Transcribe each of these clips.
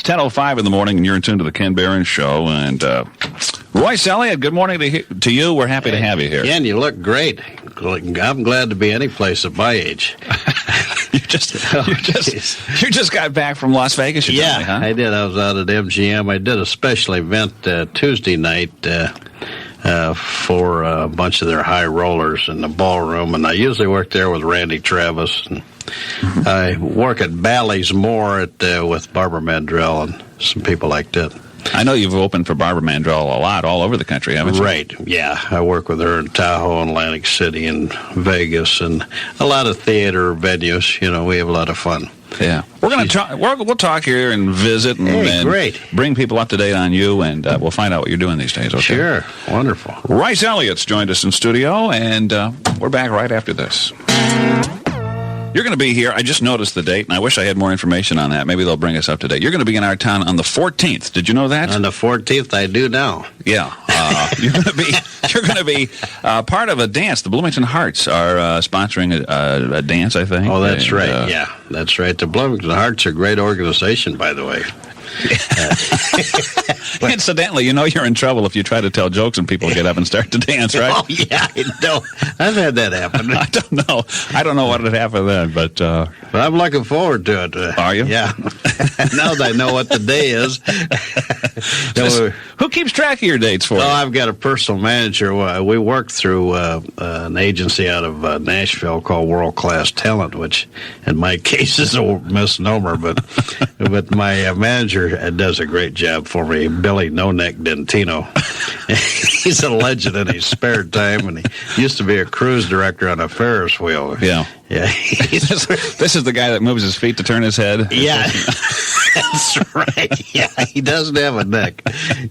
10:05 in the morning, and you're in tune to the Ken Behrens Show. And Royce, Elliott, good morning to you. We're happy to have you here. Ken, you look great. I'm glad to be any place at my age. You just got back from Las Vegas, you told me, huh? I did. I was out at MGM. I did a special event Tuesday night for a bunch of their high rollers in the ballroom, and I usually work there with Randy Travis. And I work at Bally's more with Barbara Mandrell and some people like that. I know you've opened for Barbara Mandrell a lot all over the country, haven't you? Right, yeah. I work with her in Tahoe and Atlantic City and Vegas and a lot of theater venues. You know, we have a lot of fun. Yeah. We're going to talk. We'll talk here and visit and great. Bring people up to date on you, and we'll find out what you're doing these days, okay? Sure. Wonderful. Royce Elliott's joined us in studio, and we're back right after this. You're going to be here. I just noticed the date, and I wish I had more information on that. Maybe they'll bring us up to date. You're going to be in our town on the 14th. Did you know that? On the 14th, I do now. Yeah. You're going to be part of a dance. The Bloomington Hearts are sponsoring a dance, I think. Oh, that's right. Yeah, that's right. The Bloomington Hearts are a great organization, by the way. Incidentally, you know you're in trouble if you try to tell jokes and people get up and start to dance, right? Oh, yeah, I know. I've had that happen. I don't know what would happen then, but I'm looking forward to it. Are you? Yeah. Now that I know what the day is. Who keeps track of your dates for you? Oh, I've got a personal manager. We work through an agency out of Nashville called World Class Talent, which in my case is a misnomer, but my manager does a great job for me, Billy No-Neck Dentino. He's a legend in his spare time, and he used to be a cruise director on a Ferris wheel. Yeah. Yeah. This is the guy that moves his feet to turn his head? Yeah. That's right. Yeah, he doesn't have a neck.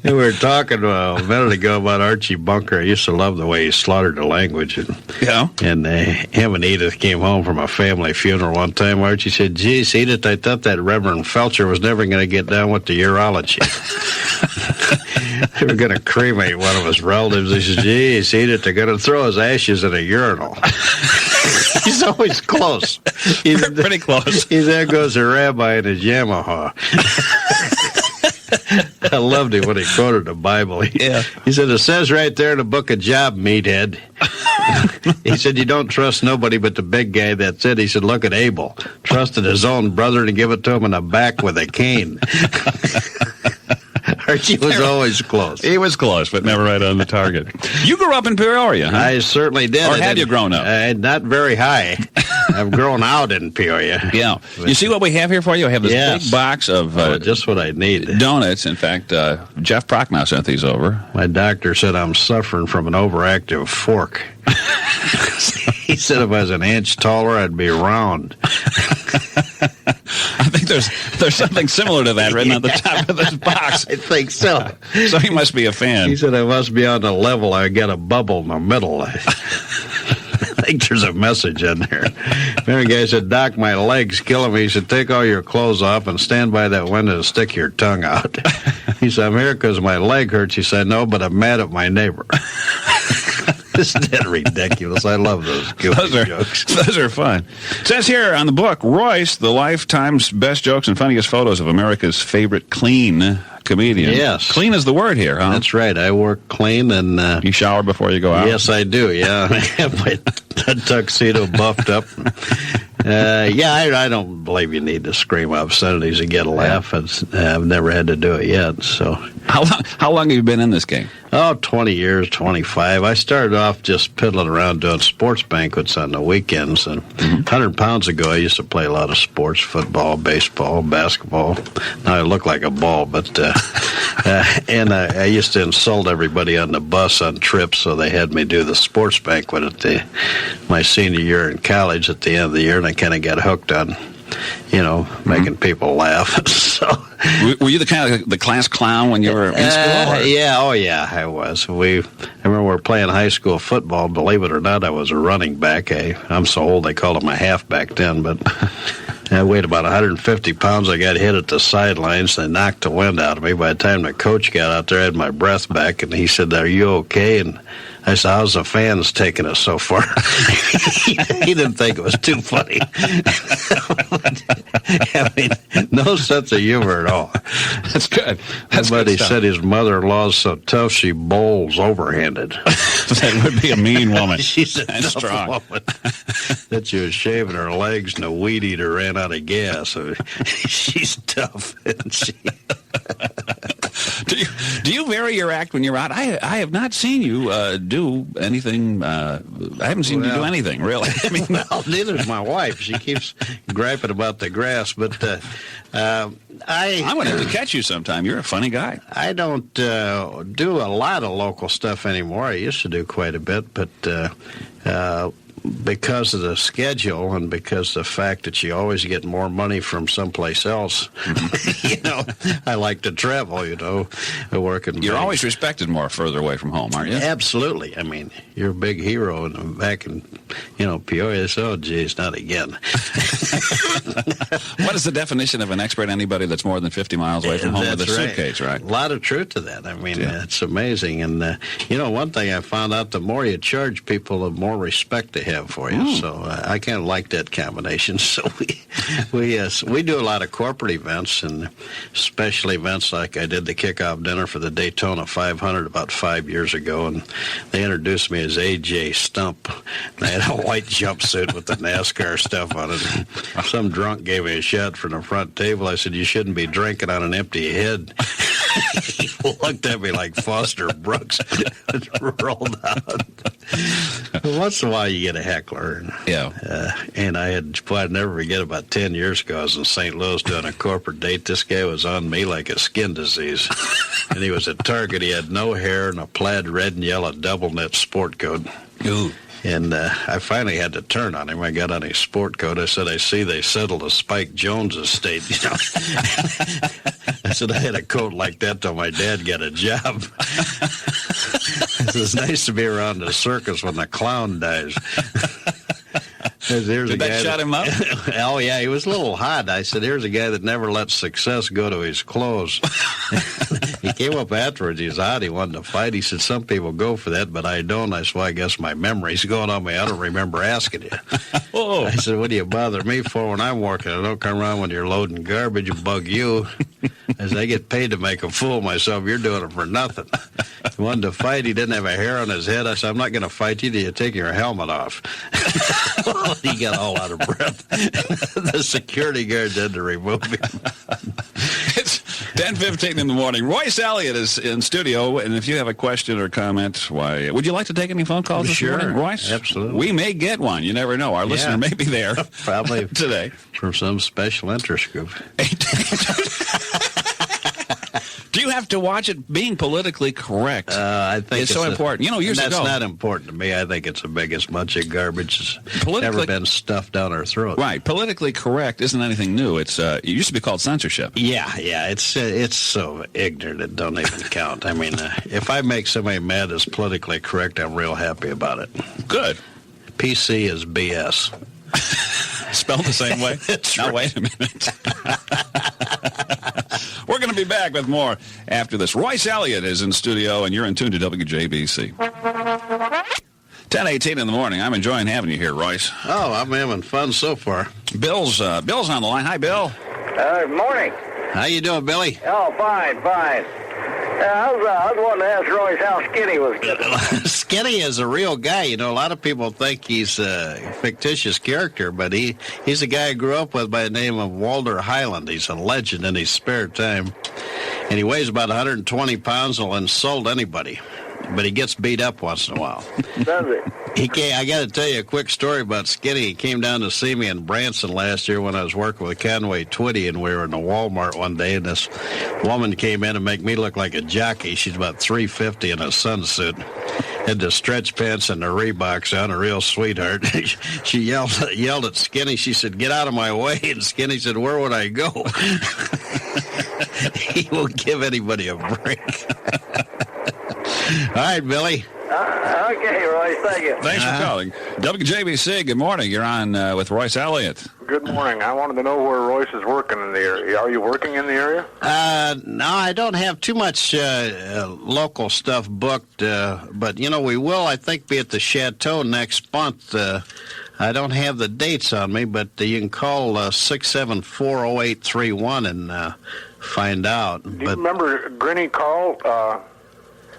We were talking a minute ago about Archie Bunker. I used to love the way he slaughtered the language. And him and Edith came home from a family funeral one time. Archie said, "Geez, Edith, I thought that Reverend Felcher was never going to get down with the urology." They were going to cremate one of his relatives. He said, "Geez, Edith, they're going to throw his ashes in a urinal." He's always close. He's pretty close. There goes a rabbi in his Yamaha. I loved him when he quoted the Bible. He said, "It says right there in the book of Job, meathead." He said, "You don't trust nobody but the big guy. That's it." He said, "Look at Abel. Trusted his own brother to give it to him in the back with a cane." Archie was always close. He was close, but never right on the target. You grew up in Peoria, huh? I certainly did. Or had you grown up? Not very high. I've grown out in Peoria. Yeah. You see what we have here for you? I have this big box of just what I need. Donuts. In fact, Jeff Prochnow sent these over. My doctor said I'm suffering from an overactive fork. He said if I was an inch taller, I'd be round. I think there's something similar to that written on the top of this box. I think so. So he must be a fan. He said I must be on the level. I got a bubble in the middle. I think there's a message in there. Another guy said, "Doc, my leg's killing me." He said, "Take all your clothes off and stand by that window and stick your tongue out." He said, "I'm here because my leg hurts." He said, "No, but I'm mad at my neighbor." Isn't that ridiculous? I love those goofy jokes. Those are fun. It says here on the book, Royce, the lifetime's best jokes and funniest photos of America's favorite clean comedian. Yes. Clean is the word here, huh? That's right. I work clean and... you shower before you go out? Yes, I do, yeah. I have my tuxedo buffed up. I don't believe you need to scream obscenities to get a laugh. I've never had to do it yet, so... How long have you been in this game? Oh, 20 years, 25. I started off just piddling around doing sports banquets on the weekends. And 100 pounds ago, I used to play a lot of sports, football, baseball, basketball. Now I look like a ball, but... and I used to insult everybody on the bus on trips, so they had me do the sports banquet at my senior year in college at the end of the year, and I kind of got hooked on, making people laugh. So, were you the kind of the class clown when you were in school? Yeah, I was. I remember we were playing high school football. Believe it or not, I was a running back. I'm so old they called him a halfback then, but I weighed about 150 pounds. I got hit at the sidelines. They knocked the wind out of me. By the time the coach got out there, I had my breath back, and he said, "Are you okay?" And I said, "How's the fans taking us so far?" He didn't think it was too funny. I mean, no sense of humor at all. That's good. That's But good he stuff. said his mother-in-law's so tough she bowls overhanded. That would be a mean woman. She's a That's tough strong. woman. That she was shaving her legs and the weed eater ran out of gas. So she's tough. And she... Do you vary your act when you're out? I have not seen you do anything. I haven't seen you do anything, really. I mean, Well, neither's my wife. She keeps griping about the grass. But I'm going to have to catch you sometime. You're a funny guy. I don't do a lot of local stuff anymore. I used to do quite a bit, but because of the schedule and because of the fact that you always get more money from someplace else, I like to travel, working. You're always respected more further away from home, aren't you? Absolutely. I mean, you're a big hero, and back in, Peoria, oh, geez, not again. What is the definition of an expert? Anybody that's more than 50 miles away from home with a suitcase, right? A lot of truth to that. I mean, it's amazing. And, one thing I found out, the more you charge people, the more respect they have for you. So I kind of like that combination. So we do a lot of corporate events and special events, like I did the kickoff dinner for the Daytona 500 about 5 years ago, and they introduced me as A.J. Stump. And I had a white jumpsuit with the NASCAR stuff on it. Some drunk gave me a shot from the front table. I said, "You shouldn't be drinking on an empty head." He looked at me like Foster Brooks and rolled out. Once in a while, you get a heckler. And I'd never forget, about 10 years ago, I was in St. Louis doing a corporate date. This guy was on me like a skin disease. And he was at Target. He had no hair and a plaid red and yellow double knit sport coat. Ooh. And I finally had to turn on him. I got on his sport coat. I said, "I see they settled a Spike Jones estate." I said, "I had a coat like that till my dad got a job." It's nice to be around the circus when the clown dies. Did that shut him up? Oh, yeah, he was a little hot. I said, "Here's a guy that never lets success go to his clothes." He came up afterwards. He's hot. He wanted to fight. He said, "Some people go for that, but I don't." I said, "Well, I guess my memory's going on me. I don't remember asking you." Whoa. I said, "What do you bother me for when I'm working? I don't come around when you're loading garbage and bug you." I said, "I get paid to make a fool of myself. You're doing it for nothing." He wanted to fight. He didn't have a hair on his head. I said, "I'm not going to fight you till you take your helmet off." He got all out of breath. The security guard had to remove him. It's 10:15 in the morning. Royce Elliott is in studio, and if you have a question or comment, why, would you like to take any phone calls this Sure, morning, Royce? absolutely. We may get one. You never know. Our listener may be there Probably today. from some special interest group. Do you have to watch it being politically correct? I think it's so important. Years that's ago. That's not important to me. I think it's the biggest bunch of garbage that's Politically- ever been stuffed down our throat. Right. Politically correct isn't anything new. It used to be called censorship. Yeah. It's so ignorant it don't even count. I mean, if I make somebody mad that's politically correct, I'm real happy about it. Good. PC is BS. Spelled the same way? That's now, right. wait a minute. We're going to be back with more after this. Royce Elliott is in studio, and you're in tune to WJBC. 10:18 in the morning. I'm enjoying having you here, Royce. Oh, I'm having fun so far. Bill's on the line. Hi, Bill. Good morning. How you doing, Billy? Oh, fine. I was wanting to ask Royce how skinny was getting. Skinny is a real guy. A lot of people think he's a fictitious character, but he's a guy I grew up with by the name of Walter Highland. He's a legend in his spare time. And he weighs about 120 pounds and will insult anybody. But he gets beat up once in a while. Does it? I got to tell you a quick story about Skinny. He came down to see me in Branson last year when I was working with Conway Twitty, and we were in the Walmart one day, and this woman came in and make me look like a jockey. She's about 350 in a sunsuit. Had the stretch pants and the Reeboks on, a real sweetheart. She yelled at Skinny. She said, "Get out of my way." And Skinny said, "Where would I go?" He won't give anybody a break. All right, Billy. Okay, Royce, thank you. Thanks for calling. WJBC, good morning. You're on with Royce Elliott. Good morning. I wanted to know where Royce is working in the area. Are you working in the area? No, I don't have too much local stuff booked, but, we will, I think, be at the Chateau next month. I don't have the dates on me, but you can call 674-0831 and find out. Do you remember Grinny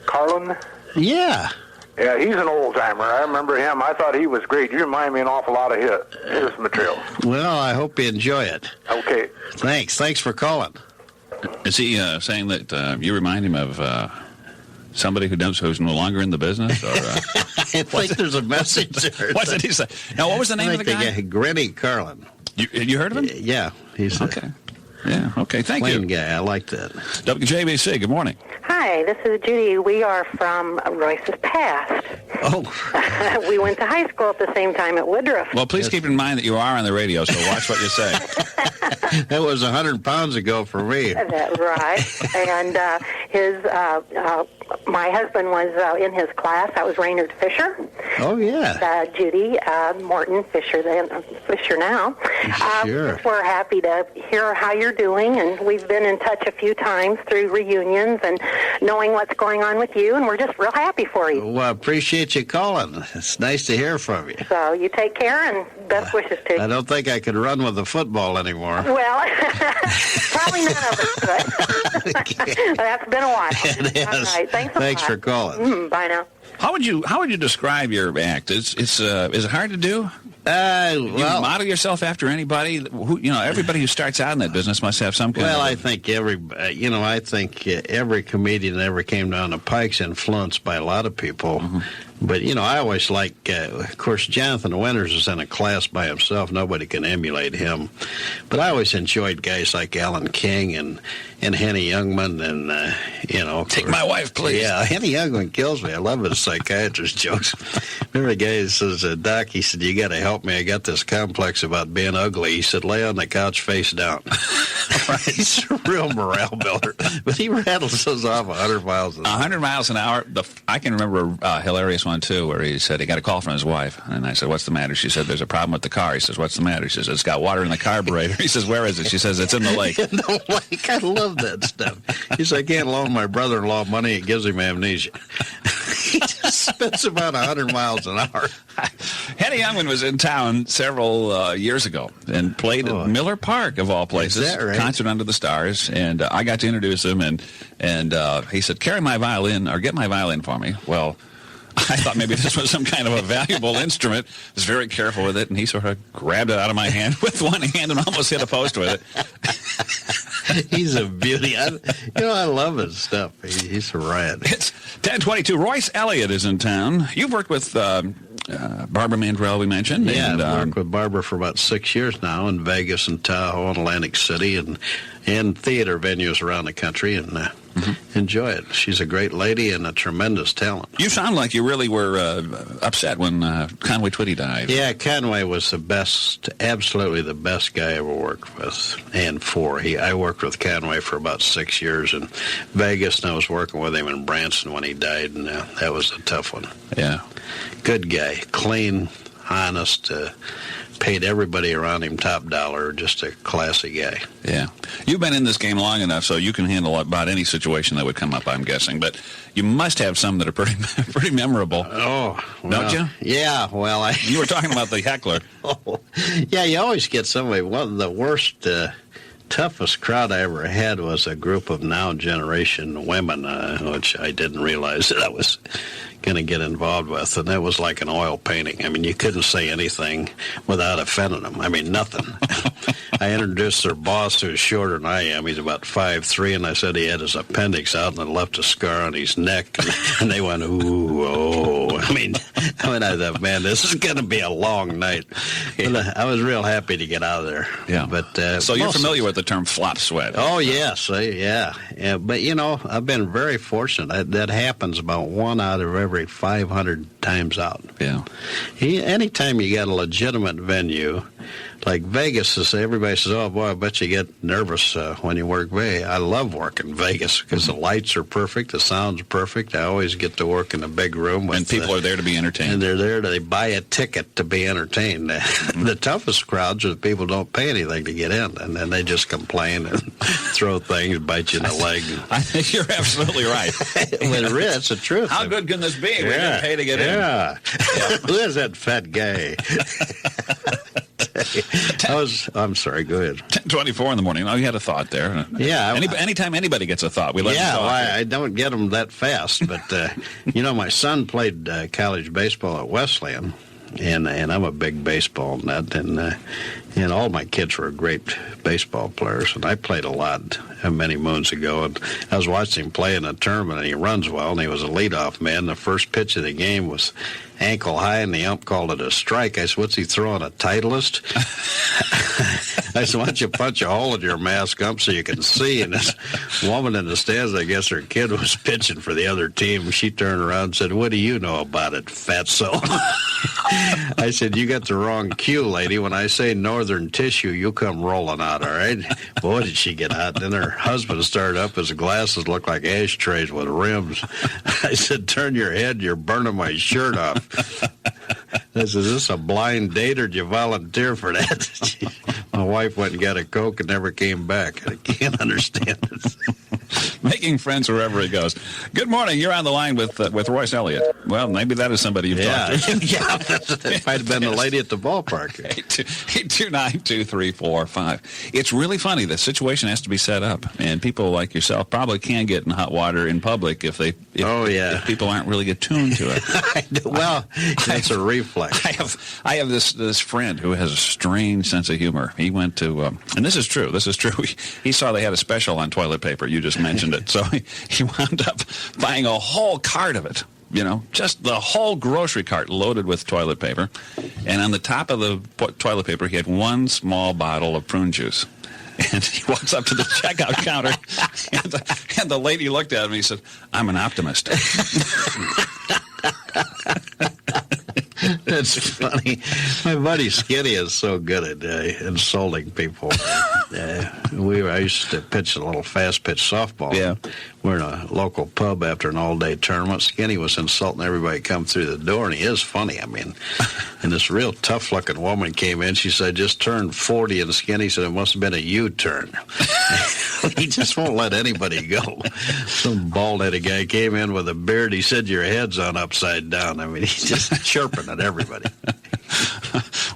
Carlin? Yeah. Yeah, he's an old-timer. I remember him. I thought he was great. You remind me an awful lot of his material. Well, I hope you enjoy it. Okay. Thanks for calling. Is he saying that you remind him of somebody who's no longer in the business? Or, I think there's a message there. What did he say? Now, what was the name of the guy? Grinny Carlin. You heard of him? Yeah. He's okay. Yeah, okay, thank you. Plain guy, I like that. WJBC, good morning. Hi, this is Judy. We are from Royce's past. Oh. We went to high school at the same time at Woodruff. Well, please keep in mind that you are on the radio, so watch what you say. That was 100 pounds ago for me. That's right. And my husband was in his class. That was Raynard Fisher. Oh, yeah. Judy, Morton Fisher now. Sure. We're happy to hear how you're doing, and we've been in touch a few times through reunions and knowing what's going on with you, and we're just real happy for you. Well, I appreciate you calling. It's nice to hear from you. So you take care, and best wishes to you. I don't think I could run with the football anymore. Well, probably none of us could. That's been a while. It is. All right, thanks for calling. Bye now. How would you describe your act? Is it hard to do? You model yourself after anybody who, everybody who starts out in that business must have some kind of... Well, I think every comedian that ever came down the pike's influenced by a lot of people. Mm-hmm. But, I always like, of course, Jonathan Winters is in a class by himself. Nobody can emulate him. But I always enjoyed guys like Alan King and Henny Youngman and, Take my wife, please. Yeah, Henny Youngman kills me. I love his psychiatrist jokes. Remember a guy who says, Doc, he said, you got to help me. I got this complex about being ugly. He said, lay on the couch face down. He's a real morale builder. But he rattles us off 100 miles an hour. 100 miles an hour. I can remember a hilarious one, too, where he said he got a call from his wife. And I said, what's the matter? She said, there's a problem with the car. He says, what's the matter? She says, it's got water in the carburetor. He says, where is it? She says, it's in the lake. In the lake. I love that stuff. He said, I can't loan my brother-in-law money. It gives him amnesia. He just spits about 100 miles an hour. Henny Youngman was in town several years ago and played at Miller Park, of all places. Is that right? Concert Under the Stars. And I got to introduce him, and he said, carry my violin, or get my violin for me. Well, I thought maybe this was some kind of a valuable instrument. I was very careful with it, and he sort of grabbed it out of my hand with one hand and almost hit a post with it. He's a beauty. I love his stuff. He's a riot. It's 10:22. Royce Elliott is in town. You've worked with Barbara Mandrell, we mentioned. Yeah, and, I've worked with Barbara for about 6 years now in Vegas and Tahoe and Atlantic City and theater venues around the country, and enjoy it. She's a great lady and a tremendous talent. You sound like you really were upset when Conway Twitty died. Yeah, Conway was the best, absolutely the best guy I ever worked with and for. I worked with Conway for about 6 years in Vegas, and I was working with him in Branson when he died, and that was a tough one. Yeah. Good guy, clean, honest, paid everybody around him top dollar, just a classy guy. Yeah. You've been in this game long enough so you can handle about any situation that would come up, I'm guessing. But you must have some that are pretty memorable. Oh, well, don't you? Yeah, well, You were talking about the heckler. Oh, yeah, you always get somebody. One of the worst, toughest crowd I ever had was a group of now generation women, which I didn't realize that I was going to get involved with, and that was like an oil painting. I mean, you couldn't say anything without offending them. I mean, nothing. I introduced their boss, who's shorter than I am. He's about 5'3", and I said he had his appendix out and it left a scar on his neck, and they went, ooh, oh. I mean, I thought, man, this is going to be a long night. But I was real happy to get out of there. Yeah. But so you're familiar with the term flop sweat? Oh, yes. Yeah. But, I've been very fortunate. That happens about 1 out of every 500 times out. Yeah. Anytime you got a legitimate venue, like Vegas is, everybody says, oh boy, I bet you get nervous when you work Vegas. I love working Vegas because the lights are perfect, the sound's perfect. I always get to work in a big room. And people are there to be entertained. And they're there they buy a ticket to be entertained. The toughest crowds are the people who don't pay anything to get in, and then they just complain and throw things, bite you in the leg. I think you're absolutely right. Well, it's the truth. How good can this be? We didn't pay to get in. Yeah. Who is that fat guy? I'm sorry, go ahead. 10:24 in the morning. Oh, you had a thought there. Yeah. Anytime anybody gets a thought, we let them talk. Well, I don't get them that fast, but, my son played college baseball at Wesleyan, and I'm a big baseball nut, and all my kids were great baseball players, and I played a lot many moons ago, and I was watching him play in a tournament, and he runs well, and he was a leadoff man. The first pitch of the game was ankle high, and the ump called it a strike. I said, what's he throwing, a Titleist? I said, why don't you punch a hole in your mask, ump, so you can see? And this woman in the stands, I guess her kid was pitching for the other team. She turned around and said, what do you know about it, fatso? I said, you got the wrong cue, lady. When I say northern tissue, you come rolling out, all right? Boy, did she get hot. Then her husband started up. His glasses looked like ashtrays with rims. I said, turn your head. You're burning my shirt off. I said, is this a blind date or did you volunteer for that? My wife went and got a Coke and never came back. I can't understand it. Making friends wherever he goes. Good morning. You're on the line with Royce Elliott. Well, maybe that is somebody you've talked to. Yeah, that might have been the lady at the ballpark. 829-2345. It's really funny. The situation has to be set up, and people like yourself probably can get in hot water in public if people aren't really attuned to it. Well, it's a reflex. I have this friend who has a strange sense of humor. He went to, and this is true. He saw they had a special on toilet paper. You just mentioned it. So he wound up buying a whole cart of it. Just the whole grocery cart loaded with toilet paper. And on the top of the toilet paper, he had one small bottle of prune juice. And he walks up to the checkout counter, and the lady looked at him and he said, I'm an optimist. That's funny. My buddy Skinny is so good at insulting people. I used to pitch a little fast-pitch softball. Yeah. We're in a local pub after an all-day tournament. Skinny was insulting everybody come through the door, and he is funny. I mean, and this real tough-looking woman came in. She said, just turned 40, and Skinny said, it must have been a U-turn. He just won't let anybody go. Some bald-headed guy came in with a beard. He said, your head's on upside down. I mean, he's just chirping at everybody.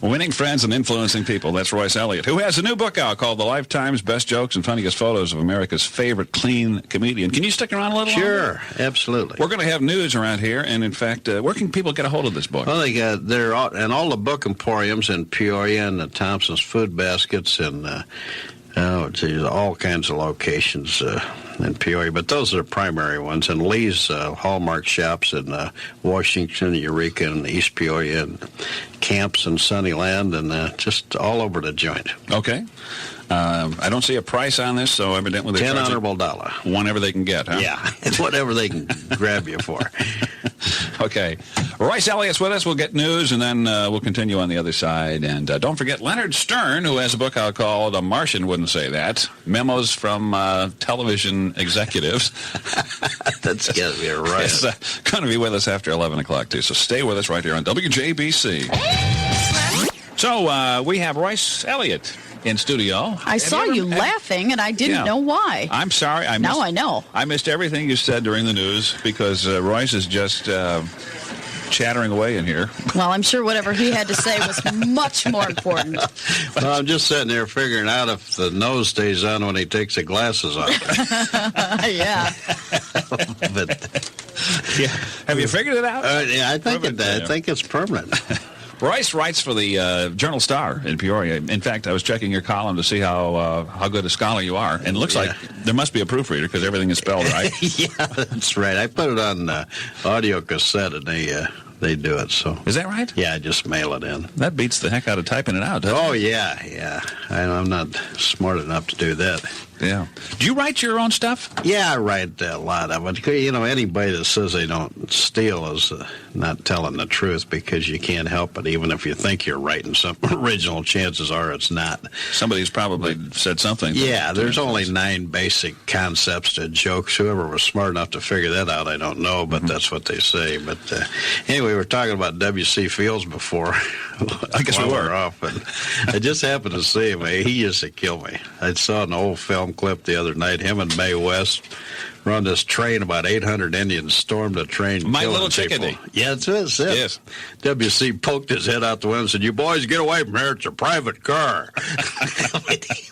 Winning friends and influencing people. That's Royce Elliott, who has a new book out called The Lifetime's Best Jokes and Funniest Photos of America's Favorite Clean Comedian. Can you stick around a little longer? Sure, absolutely. We're going to have news around here, and in fact, where can people get a hold of this book? Well, they're in all the book emporiums in Peoria and the Thompson's Food Baskets and all kinds of locations in Peoria, but those are the primary ones. And Lee's Hallmark shops in Washington, Eureka, and East Peoria, and camps in Sunnyland, and just all over the joint. Okay. I don't see a price on this, so evidently they $10 charge honorable dollar. Whenever they can get, huh? Yeah, whatever they can grab you for. Okay. Royce Elliott's with us. We'll get news, and then we'll continue on the other side. And don't forget Leonard Stern, who has a book out called A Martian Wouldn't Say That, Memos from Television Executives. That's got to be a riot. It's going to be with us after 11 o'clock, too. So stay with us right here on WJBC. So we have Royce Elliott in studio. I saw you laughing, and I didn't know why. I'm sorry. Now I know. I missed everything you said during the news because Royce is just chattering away in here. Well, I'm sure whatever he had to say was much more important. Well, I'm just sitting there figuring out if the nose stays on when he takes the glasses off. Yeah. Yeah. Have you figured it out? Yeah, I think it's permanent. Royce writes for the Journal-Star in Peoria. In fact, I was checking your column to see how good a scholar you are, and it looks like there must be a proofreader because everything is spelled right. Yeah, that's right. I put it on audio cassette, and they do it. So is that right? Yeah, I just mail it in. That beats the heck out of typing it out, doesn't it? Oh, yeah. I'm not smart enough to do that. Yeah. Do you write your own stuff? Yeah, I write a lot of it. You know, anybody that says they don't steal is not telling the truth, because you can't help it. Even if you think you're writing something original, chances are it's not. Somebody's probably said something. Yeah, there's only 9 basic concepts to jokes. Whoever was smart enough to figure that out, I don't know, but that's what they say. But anyway, we were talking about W.C. Fields before. I guess we were. Off, and I just happened to see him. He used to kill me. I saw an old film clip the other night. Him and Mae West were on this train. About 800 Indians stormed the train. My Little Chickadee. Yeah, that's it. Yes. W.C. poked his head out the window and said, "You boys get away from here. It's a private car."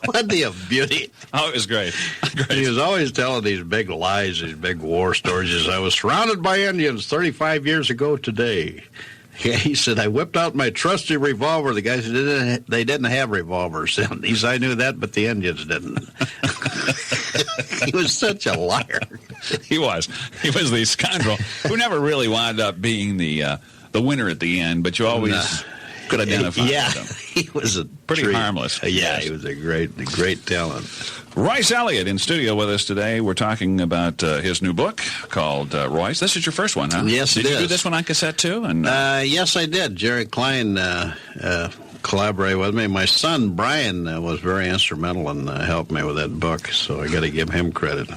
Wasn't he a beauty? Oh, it was great. He was always telling these big lies, these big war stories. He said, "I was surrounded by Indians 35 years ago today." Yeah, he said, "I whipped out my trusty revolver." The guy said they didn't have revolvers. He said, "I knew that, but the Indians didn't." He was such a liar. He was. He was the scoundrel who never really wound up being the winner at the end, but you always could identify with him. He was a pretty harmless. Yeah, he was a great talent. Royce Elliott in studio with us today. We're talking about his new book called Royce. This is your first one, huh? Yes, it is. Did you do this one on cassette, too? And yes, I did. Jerry Klein collaborated with me. My son, Brian, was very instrumental in helping me with that book, so I got to give him credit.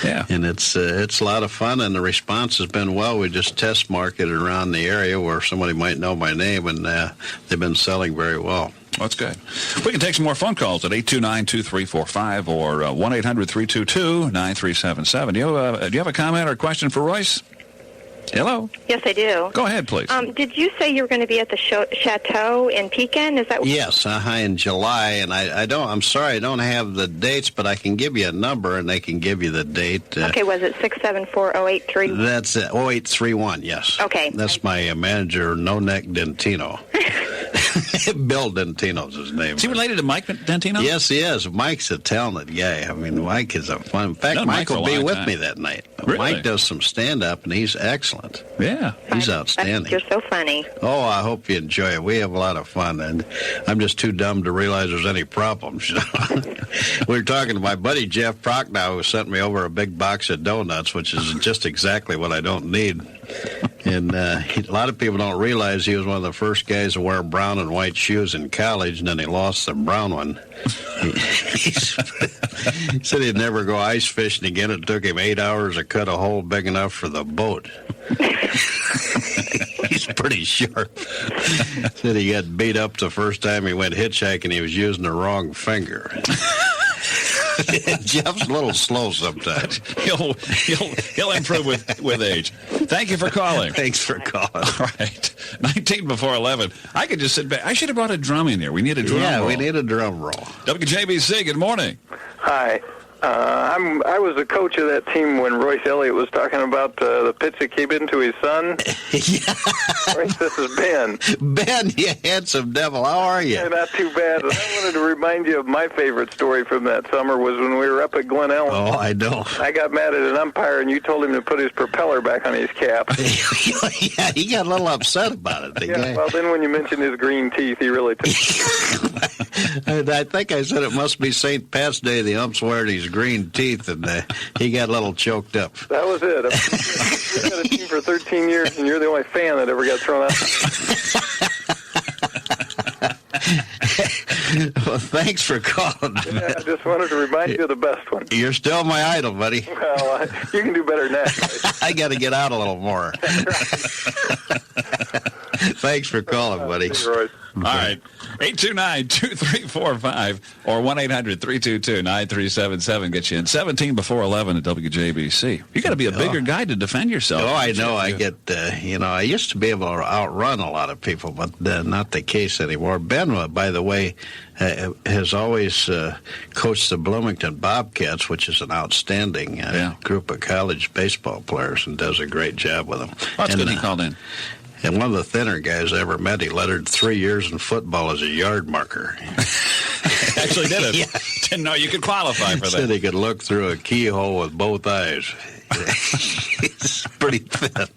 Yeah. And it's a lot of fun, and the response has been well. We just test marketed around the area where somebody might know my name, and they've been selling very well. That's good. We can take some more phone calls at 829-2345 or 1-800-322-9377. Do you have a comment or question for Royce? Hello? Yes, I do. Go ahead, please. Did you say you were going to be at the Chateau in Pekin? Is that what? Yes, in July, and I'm sorry I don't have the dates, but I can give you a number, and they can give you the date. Okay, was it 674-083? That's 0831, yes. Okay. That's my manager, No Neck Dentino. Bill Dentino's his name. Is he related to Mike Dentino? Yes, he is. Mike's a talented guy. I mean, Mike is a fun. In fact, Mike will be with me that night. Really? Mike does some stand-up, and he's excellent. Yeah. He's outstanding. You're so funny. Oh, I hope you enjoy it. We have a lot of fun, and I'm just too dumb to realize there's any problems. We were talking to my buddy Jeff Prochnow, who sent me over a big box of donuts, which is just exactly what I don't need. And a lot of people don't realize he was one of the first guys to wear brown and white shoes in college, and then he lost the brown one. He said he'd never go ice fishing again. It took him 8 hours to cut a hole big enough for the boat. He's pretty sharp. Said he got beat up the first time he went hitchhiking. He was using the wrong finger. Jeff's a little slow sometimes. He'll improve with age. Thank you for calling. Thanks for calling. All right. 19 before 11. I could just sit back. I should have brought a drum in here. We need a drum roll. Yeah, we need a drum roll. WJBC, good morning. Hi. I was the coach of that team when Royce Elliott was talking about the pitch that came into his son. Yeah. Royce, this is Ben. Ben, you handsome devil. How are you? Yeah, not too bad. I wanted to remind you of my favorite story from that summer was when we were up at Glen Ellen. Oh, I know. I got mad at an umpire, and you told him to put his propeller back on his cap. Yeah, he got a little upset about it. Yeah, well, then when you mentioned his green teeth, he really took I think I said it must be St. Pat's Day. The ump's wearing his green teeth, and he got a little choked up. That was it. You've got a team for 13 years, and you're the only fan that ever got thrown out. Well, thanks for calling. Yeah, I just wanted to remind you of the best one. You're still my idol, buddy. Well, you can do better than that. I got to get out a little more. Thanks for calling, buddy. Right. All right. 829-2345 or 1-800-322-9377 gets you in. 17 before 11 at WJBC. You got to be a bigger guy to defend yourself. Oh, I know. I get, I used to be able to outrun a lot of people, but not the case anymore. Ben, by the way, has always coached the Bloomington Bobcats, which is an outstanding group of college baseball players, and does a great job with them. Well, that's good he called in. And one of the thinner guys I ever met, he lettered 3 years in football as a yard marker. Actually did it. Yeah. Didn't know you could qualify for that. Said he could look through a keyhole with both eyes. It's pretty thin.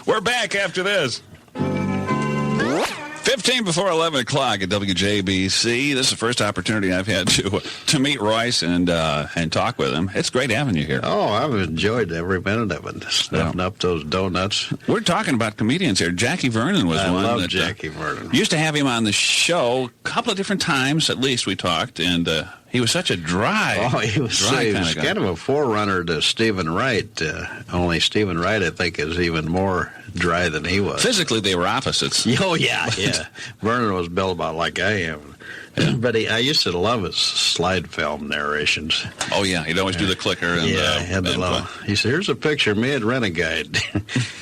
We're back after this. 15 before 11 o'clock at WJBC. This is the first opportunity I've had to meet Royce and talk with him. It's great having you here. Oh, I've enjoyed every minute of it. Stuffing up those donuts. We're talking about comedians here. Jackie Vernon was one. I love Jackie Vernon. Used to have him on the show a couple of different times, at least we talked, and he was such a dry. Oh, he was kind of a forerunner to Stephen Wright. Only Stephen Wright, I think, is even more dry than he was. Physically, they were opposites. Oh, yeah. Vernon was built about like I am. But I used to love his slide film narrations. Oh, yeah. He'd always do the clicker. And, he said, here's a picture of me at Renegade.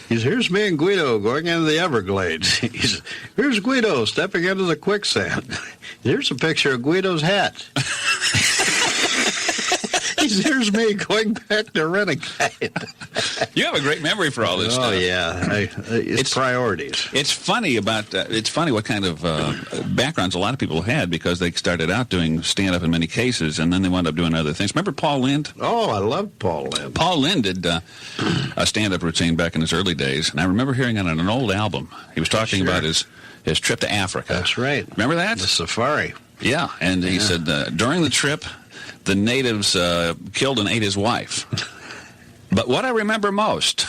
He said, here's me and Guido going into the Everglades. He said, here's Guido stepping into the quicksand. Here's a picture of Guido's hat. He said, here's me going back to Renegade. You have a great memory for all this stuff. Oh, yeah. It's priorities. It's funny what kind of backgrounds a lot of people had, because they started out doing stand-up in many cases, and then they wound up doing other things. Remember Paul Lynde? Oh, I love Paul Lynde. Paul Lynde did a stand-up routine back in his early days, and I remember hearing it on an old album. He was talking about his trip to Africa. That's right. Remember that? The safari. Yeah, and he said during the trip, the natives killed and ate his wife. But what I remember most...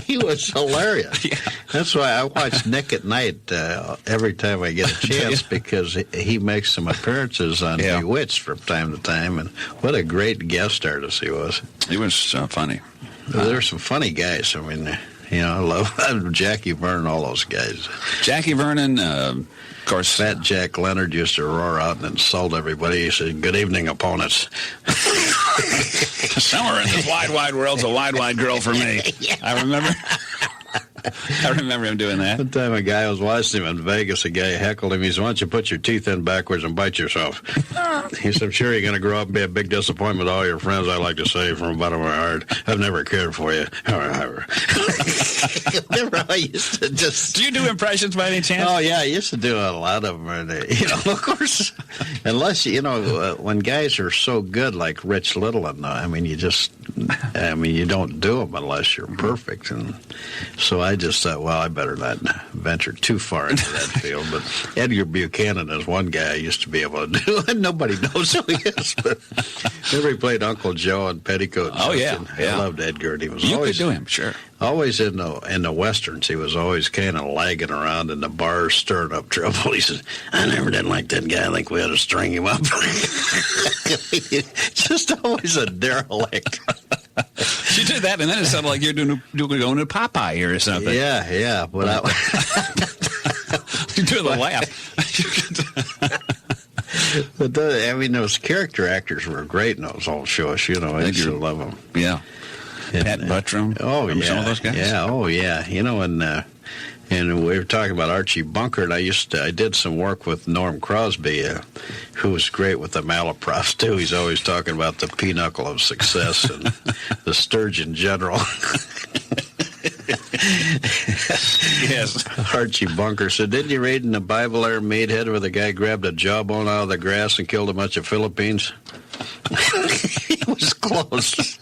He was hilarious. Yeah. That's why I watch Nick at Night every time I get a chance, because he makes some appearances on Bewitched from time to time, and what a great guest artist he was. He was funny. There's some funny guys. I mean, I love Jackie Vernon, all those guys. Jackie Vernon, of course. Fat Jack Leonard used to roar out and insult everybody. He said, "Good evening, opponents." Somewhere in this wide, wide world's a wide, wide girl for me. Yeah. I remember him doing that. One time a guy was watching him in Vegas. A guy heckled him. He said, "Why don't you put your teeth in backwards and bite yourself?" He said, "I'm sure you're going to grow up and be a big disappointment to all your friends. I like to say from the bottom of my heart, I've never cared for you." Remember I used to just... Do you do impressions by any chance? Oh, yeah, I used to do a lot of them. And, of course, unless, when guys are so good like Rich Little, and you don't do them unless you're perfect. And so I just thought, well, I better not venture too far into that field. But Edgar Buchanan is one guy I used to be able to do, and nobody knows who he is. But remember he played Uncle Joe in Petticoat Oh, Junction? Yeah. I loved Edgar, and he was You always... could do him, sure. Always in the Westerns, he was always kind of lagging around in the bar, stirring up trouble. He said, "I never did like that guy. I think we ought to string him up." Just always a derelict. You did that, and then it sounded like you're going to Popeye here or something. Yeah. But You're doing the laugh. But those character actors were great in those old shows. I used to love them. Yeah. Pat Buttram. Oh, yeah. Some of those guys? Yeah, oh, yeah. And we were talking about Archie Bunker, and I did some work with Norm Crosby, who was great with the malaprops, too. He's always talking about the pinnacle of success and the Sturgeon General. Yes. Archie Bunker said, "Didn't you read in the Bible there, Meathead, where the guy grabbed a jawbone out of the grass and killed a bunch of Philippines?" It was close.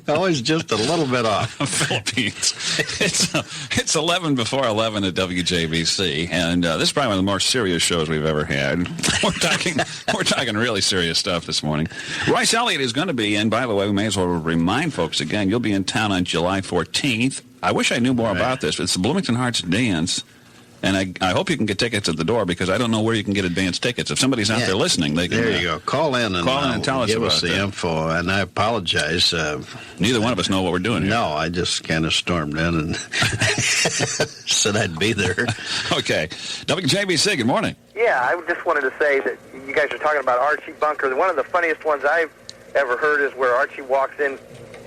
Always just a little bit off. Philippines. It's 11 before 11 at WJBC, and this is probably one of the more serious shows we've ever had. We're talking really serious stuff this morning. Royce Elliott is going to be in. By the way, we may as well remind folks again, you'll be in town on July 14th. I wish I knew more about this. It's the Bloomington Hearts Dance. And I hope you can get tickets at the door, because I don't know where you can get advance tickets. If somebody's out there listening, they can... There you go. Call in and tell us give about us the info. And I apologize. Neither one of us know what we're doing here. No, I just kind of stormed in and said I'd be there. Okay. WJBC, good morning. Yeah, I just wanted to say that you guys are talking about Archie Bunker. One of the funniest ones I've ever heard is where Archie walks in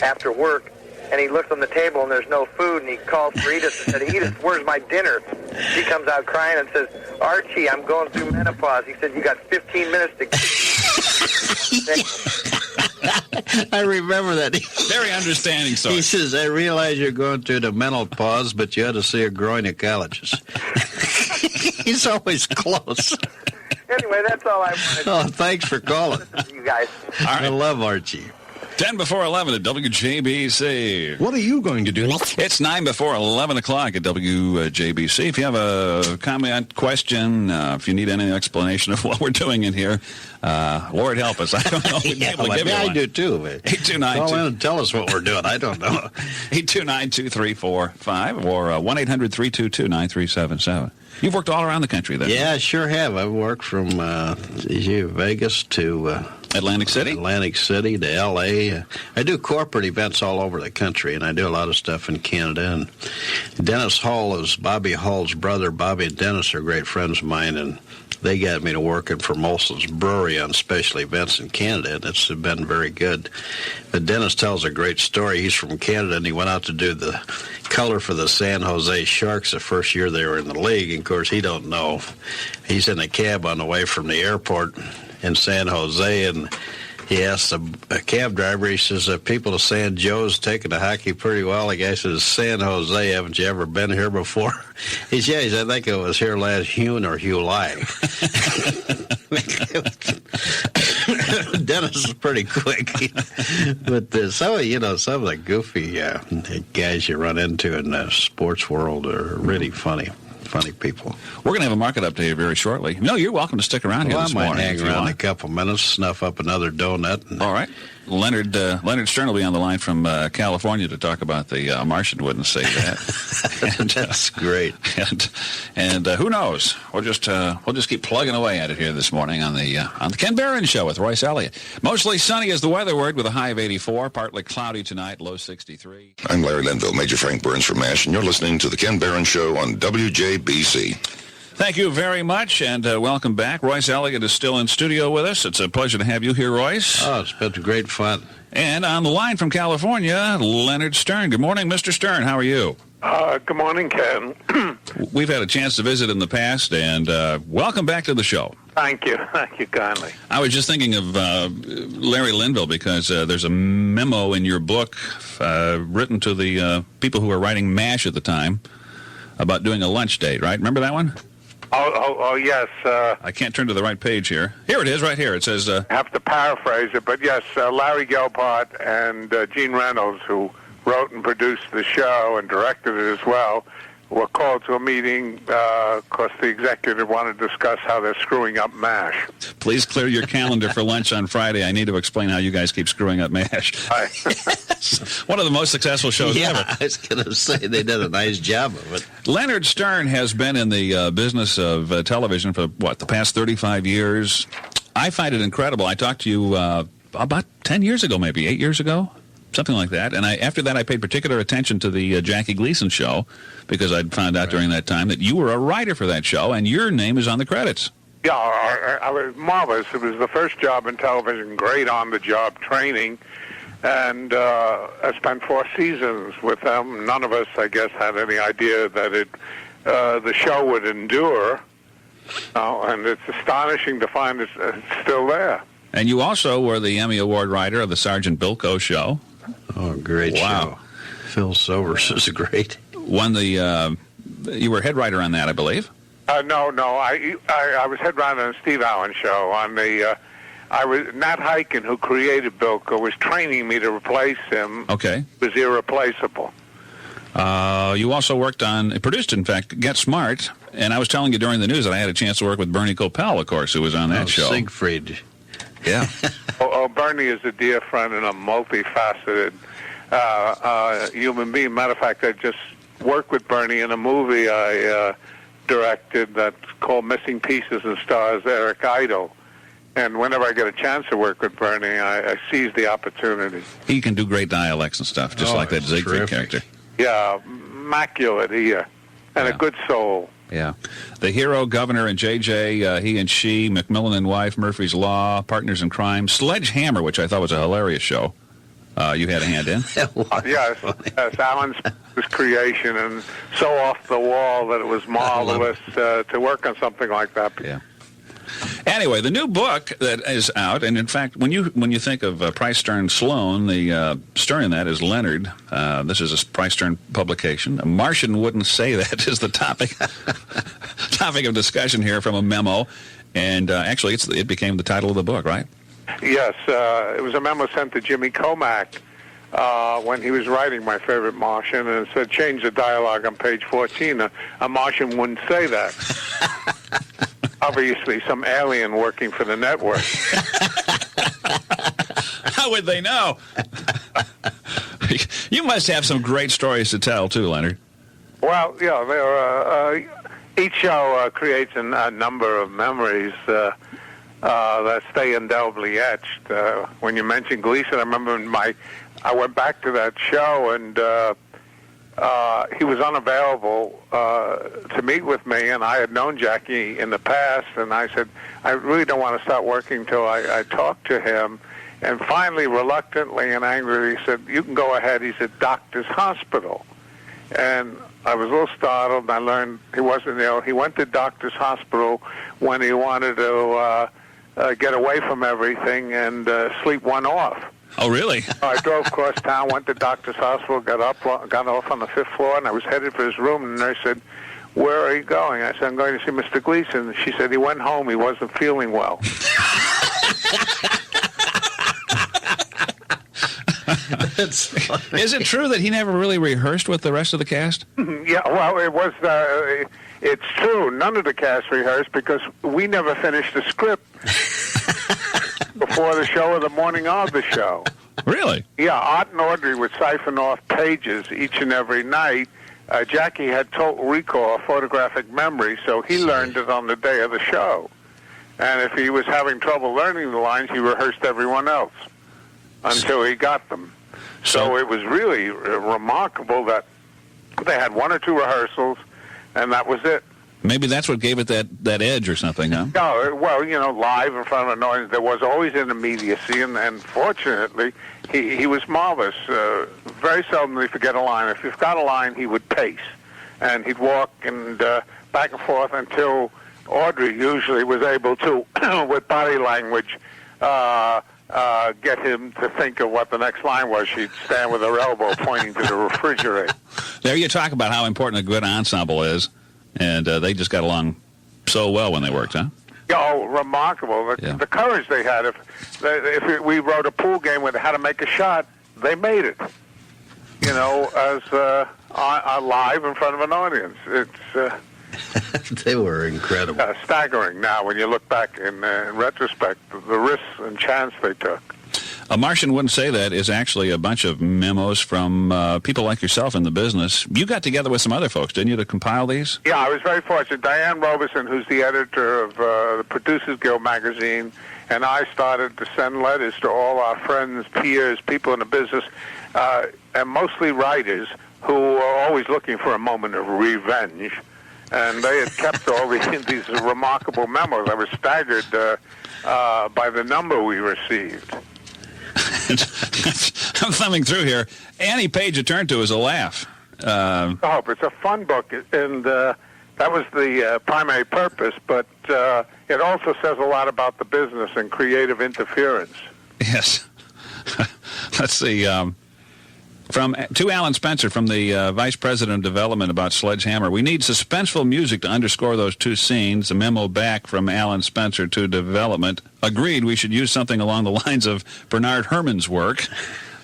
after work, and he looks on the table and there's no food, and he calls for Edith and said, "Edith, where's my dinner?" She comes out crying and says, "Archie, I'm going through menopause." He said, "You got 15 minutes to..." I remember that. Very understanding, sir. He says, "I realize you're going through the menopause, but you ought to see a groin of colleges." He's always close. Anyway, that's all I wanted. Oh, thanks for calling. You guys. All right. I love Archie. 10 before 11 at WJBC. What are you going to do? It's 9 before 11 o'clock at WJBC. If you have a comment, question, if you need any explanation of what we're doing in here, Lord help us. I don't know. I do too. 829 Call in and tell us what we're doing. I don't know. 829-2345 or 1-800-322-9377. You've worked all around the country then. Yeah, I sure have. I've worked from Vegas to Atlantic City to L.A. I do corporate events all over the country, and I do a lot of stuff in Canada. And Dennis Hall is Bobby Hall's brother. Bobby and Dennis are great friends of mine, and they got me to working for Molson's Brewery on special events in Canada, and it's been very good. But Dennis tells a great story. He's from Canada, and he went out to do the color for the San Jose Sharks the first year they were in the league. And, of course, he don't know. He's in a cab on the way from the airport in San Jose, and he asked a cab driver, he says, people of San Joe's taking the hockey pretty well. The guy says, San Jose, haven't you ever been here before? He says, yeah, he said, I think it was here last June or July. Dennis is pretty quick. But some of the goofy guys you run into in the sports world are really funny people. We're going to have a market update very shortly. No, you're welcome to stick around here this morning. I might hang around a couple minutes, snuff up another donut. All right. Leonard Stern will be on the line from California to talk about the Martian wouldn't say that. And, that's great. And who knows? We'll just keep plugging away at it here this morning on the Ken Behrens Show with Royce Elliott. Mostly sunny is the weather word with a high of 84. Partly cloudy tonight, low 63. I'm Larry Linville, Major Frank Burns from MASH, and you're listening to the Ken Behrens Show on WJBC. Thank you very much, and welcome back. Royce Elliott is still in studio with us. It's a pleasure to have you here, Royce. Oh, it's been great fun. And on the line from California, Leonard Stern. Good morning, Mr. Stern. How are you? Good morning, Ken. We've had a chance to visit in the past, and welcome back to the show. Thank you kindly. I was just thinking of Larry Linville because there's a memo in your book written to the people who were writing MASH at the time about doing a lunch date, right? Remember that one? Oh, yes. I can't turn to the right page here. Here it is, right here. It says... I have to paraphrase it, but yes, Larry Gelbart and Gene Reynolds, who wrote and produced the show and directed it as well, were called to a meeting because the executive wanted to discuss how they're screwing up MASH. Please clear your calendar for lunch on Friday. I need to explain how you guys keep screwing up MASH. One of the most successful shows ever. I was going to say they did a nice job of it. Leonard Stern has been in the business of television for, the past 35 years. I find it incredible. I talked to you about 10 years ago, maybe 8 years ago. Something like that. And after that, I paid particular attention to the Jackie Gleason show because I'd found out during that time that you were a writer for that show, and your name is on the credits. Yeah, I was marvelous. It was the first job in television, great on-the-job training, and I spent 4 seasons with them. None of us, I guess, had any idea that the show would endure, and it's astonishing to find it's still there. And you also were the Emmy Award writer of the Sergeant Bilko show. Oh, great show. Phil Silvers is great. You were head writer on that, I believe. No. I was head writer on the Steve Allen show. Nat Hiken, who created Bilko, was training me to replace him. Okay. He was irreplaceable. You also produced, in fact, Get Smart. And I was telling you during the news that I had a chance to work with Bernie Kopell, of course, who was on that show. Siegfried. Yeah. Bernie is a dear friend and a multifaceted human being. Matter of fact, I just worked with Bernie in a movie I directed that's called Missing Pieces and stars Eric Idle. And whenever I get a chance to work with Bernie, I seize the opportunity. He can do great dialects and stuff, just like that Siegfried character. Yeah, immaculate ear and a good soul. Yeah. The Hero, Governor, and JJ, He and She, Macmillan and Wife, Murphy's Law, Partners in Crime, Sledgehammer, which I thought was a hilarious show. You had a hand in? Yes, Alan's creation, and so off the wall that it was marvelous to work on something like that. Yeah. Anyway, the new book that is out, and in fact, when you think of Price Stern Sloan, the Stern in that is Leonard. This is a Price Stern publication. A Martian wouldn't say that is the topic of discussion here from a memo, and actually, it became the title of the book, right? Yes, it was a memo sent to Jimmy Comack when he was writing My Favorite Martian, and it said, change the dialogue on page 14. A Martian wouldn't say that. Obviously, some alien working for the network. How would they know? You must have some great stories to tell, too, Leonard. Well, yeah, each show creates a number of memories that stay indelibly etched. When you mentioned Gleason, I remember I went back to that show, and he was unavailable to meet with me, and I had known Jackie in the past, and I said, I really don't want to start working until I talk to him. And finally, reluctantly and angrily, he said, you can go ahead. He's at Doctor's Hospital. And I was a little startled, and I learned he wasn't ill. He went to Doctor's Hospital when he wanted to get away from everything and sleep one off. Oh, really? I drove across town, went to Doctor's Hospital, got off on the 5th floor, and I was headed for his room, and the nurse said, where are you going? I said, I'm going to see Mr. Gleason. She said he went home. He wasn't feeling well. Is it true that he never really rehearsed with the rest of the cast? Yeah, well, it was. It's true. None of the cast rehearsed because we never finished the script before the show or the morning of the show. Really? Yeah, Art and Audrey would siphon off pages each and every night. Jackie had total recall, photographic memory, so he learned it on the day of the show. And if he was having trouble learning the lines, he rehearsed everyone else until he got them. So it was really remarkable that they had one or two rehearsals, and that was it. Maybe that's what gave it that edge or something, huh? No, well, live in front of an audience, there was always an immediacy, and fortunately, he was marvelous. Very seldomly forget a line. If you've got a line, he would pace, and he'd walk and back and forth until Audrey usually was able to, with body language, get him to think of what the next line was. She'd stand with her elbow pointing to the refrigerator. There you talk about how important a good ensemble is, and they just got along so well when they worked, huh? Oh, remarkable. The courage they had. If we wrote a pool game with how to make a shot, they made it, as live in front of an audience. It's... They were incredible. Staggering now when you look back in retrospect, the risks and chance they took. A Martian Wouldn't Say That is actually a bunch of memos from people like yourself in the business. You got together with some other folks, didn't you, to compile these? Yeah, I was very fortunate. Diane Robeson, who's the editor of the Producers Guild magazine, and I started to send letters to all our friends, peers, people in the business, and mostly writers who are always looking for a moment of revenge. And they had kept all these remarkable memos. I was staggered by the number we received. I'm thumbing through here. Any page you turn to is a laugh. I hope it's a fun book, and that was the primary purpose, but it also says a lot about the business and creative interference. Yes. Let's see. To Alan Spencer from the Vice President of Development about Sledgehammer. We need suspenseful music to underscore those two scenes. A memo back from Alan Spencer to Development. Agreed, we should use something along the lines of Bernard Herrmann's work.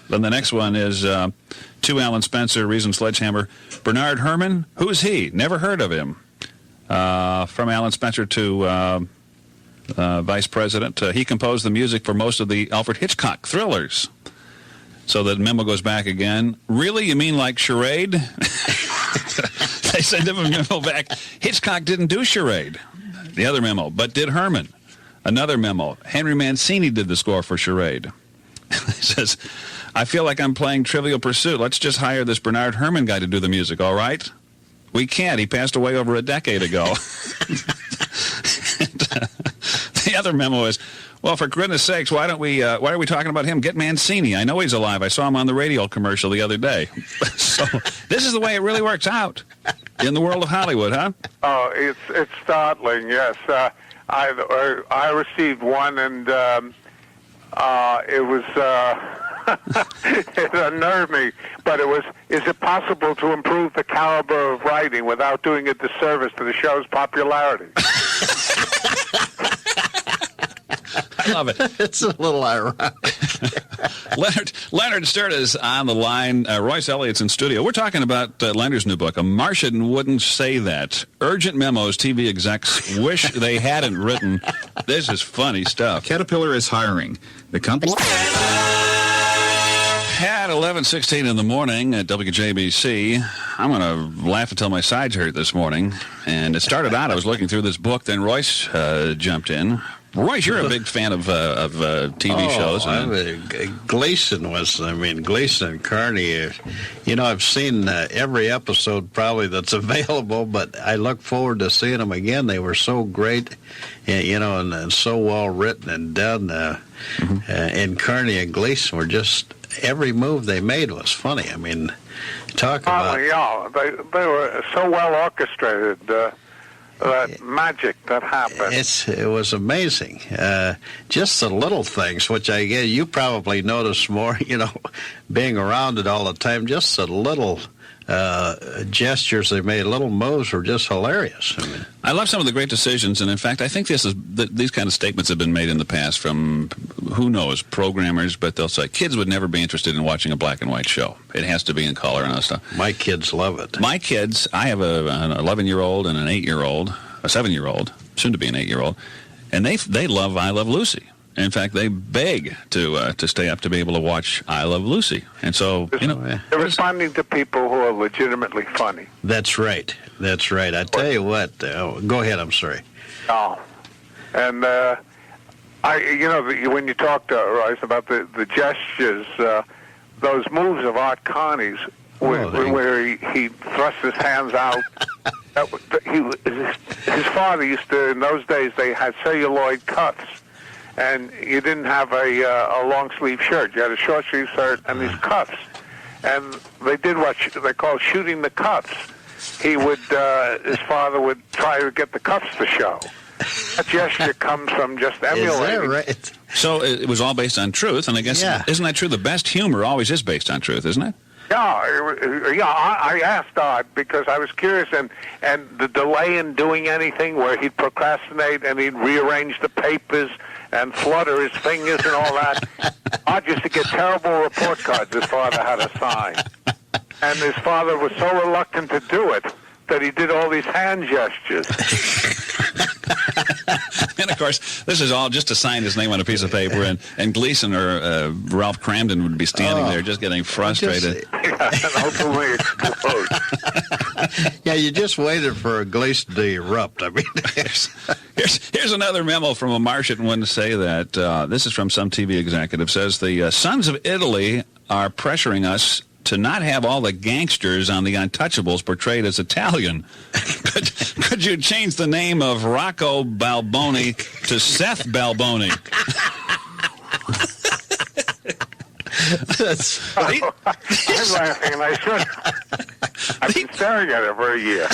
Then the next one is to Alan Spencer, Reason Sledgehammer. Bernard Herrmann, who's he? Never heard of him. From Alan Spencer to Vice President. He composed the music for most of the Alfred Hitchcock thrillers. So the memo goes back again. Really? You mean like Charade? They send him a memo back. Hitchcock didn't do Charade. The other memo. But did Herrmann. Another memo. Henry Mancini did the score for Charade. He says, I feel like I'm playing Trivial Pursuit. Let's just hire this Bernard Herrmann guy to do the music, all right? We can't. He passed away over a decade ago. The other memo is, well, for goodness sakes, why are we talking about him? Get Mancini. I know he's alive. I saw him on the radio commercial the other day. So this is the way it really works out in the world of Hollywood, huh? Oh, it's startling, yes. I received one, and it was it unnerved me. But it was, is it possible to improve the caliber of writing without doing a disservice to the show's popularity? I love it. It's a little ironic. Leonard Stern is on the line. Royce Elliott's in studio. We're talking about Leonard's new book, A Martian Wouldn't Say That. Urgent memos TV execs wish they hadn't written. This is funny stuff. Caterpillar is hiring. The company... At 11:16 in the morning at WJBC, I'm going to laugh until my sides hurt this morning. And it started out, I was looking through this book, then Royce jumped in. Royce, you're a big fan of TV shows. Gleason and Carney. I've seen every episode probably that's available, but I look forward to seeing them again. They were so great, and so well written and done. And Carney and Gleason were just, every move they made was funny. I mean, talk about... yeah, they were so well orchestrated. That magic that happened. It was amazing. Just the little things, which I guess you probably notice more, being around it all the time. Just the little gestures they made, little moves were just hilarious. I love some of the great decisions, and in fact, I think these kind of statements have been made in the past from, who knows, programmers, but they'll say, kids would never be interested in watching a black and white show. It has to be in color and all that stuff. My kids love it. My kids, I have an 11-year-old and an 8-year-old, a 7-year-old, soon to be an 8-year-old, and they love I Love Lucy. In fact, they beg to stay up to be able to watch I Love Lucy. And so, they're responding to people who are legitimately funny. That's right. I tell you what, go ahead, I'm sorry. Oh. And, when you talked to Royce about the gestures, those moves of Art Carney's, where he thrusts his hands out. His father used to, in those days, they had celluloid cuffs. And you didn't have a long-sleeve shirt. You had a short-sleeve shirt and these cuffs. And they did what they call shooting the cuffs. His father would try to get the cuffs to show. That gesture comes from just emulating. Is that right? So it was all based on truth, and I guess, isn't that true? The best humor always is based on truth, isn't it? I asked Art because I was curious, and the delay in doing anything where he'd procrastinate and he'd rearrange the papers and flutter his fingers and all that. Art used to get terrible report cards his father had to sign. And his father was so reluctant to do it that he did all these hand gestures. And, of course, this is all just to sign his name on a piece of paper, and Gleason or Ralph Cramden would be standing there just getting frustrated. And ultimately explode. Yeah, you just waited for Gleason to erupt. I mean, here's another memo from a Martian one to say that. This is from some TV executive. Says the Sons of Italy are pressuring us to not have all the gangsters on The Untouchables portrayed as Italian. Could you change the name of Rocco Balboni to Seth Balboni? That's funny. I'm laughing, and I should. I've been staring at it for a year.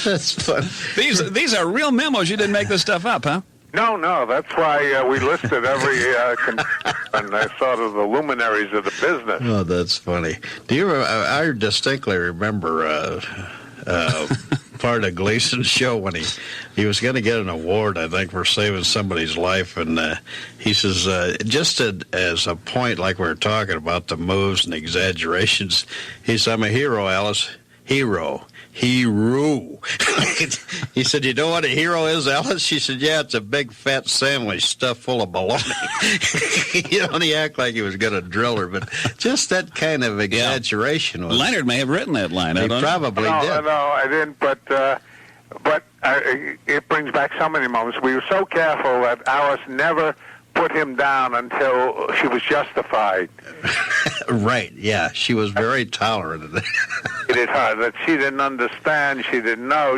That's fun. These are real memos. You didn't make this stuff up, huh? No, that's why we listed every and sort of the luminaries of the business. Oh, that's funny. Do you? I distinctly remember part of Gleason's show when he was going to get an award, I think, for saving somebody's life, and he says, just as a point, like we were talking about the moves and exaggerations, he said, "I'm a hero, Alice. Hero. He said, "You know what a hero is, Alice?" She said, "Yeah, it's a big fat sandwich stuffed full of bologna." He acted like he was going to drill her, but just that kind of exaggeration. Was, Leonard may have written that line. He probably did. No, I didn't, but it brings back so many moments. We were so careful that Alice never put him down until she was justified. Right, yeah. She was very tolerant of that. It is hard that she didn't understand, she didn't know,